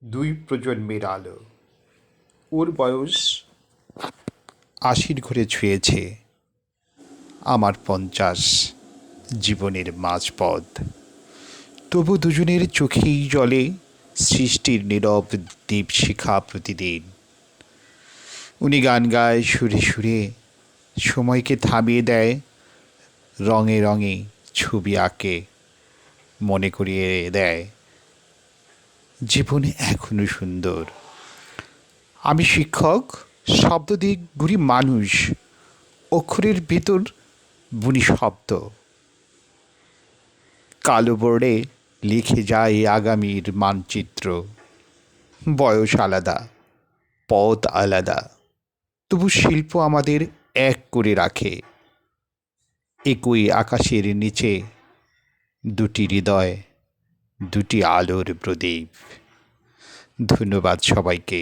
দুই প্রজন্মের আলো। ওর বয়স ৮০ ঘরে ছুঁয়েছে, আমার ৫০, জীবনের মাঝপথ। তবু দুজনের চোখেই জ্বলে সৃষ্টির নীরব দীপশিখা প্রতিদিন। উনি গান গায় সুরে সুরে, সময়কে থামিয়ে দেয়, রঙে রঙে ছবি আঁকে, মনে করিয়ে দেয় জীবন এখনো সুন্দর। আমি শিক্ষক, শব্দ দিয়ে গুরি মানুষ, অক্ষরের ভেতর বুনি শব্দ। কালো বোর্ডে লিখে যায় আগামীর মানচিত্র। বয়স আলাদা, পথ আলাদা, তবু শিল্প আমাদের এক করে রাখে। একই আকাশের নিচে দুটি হৃদয়, দুটি আলোর প্রদীপ। ধন্যবাদ সবাইকে।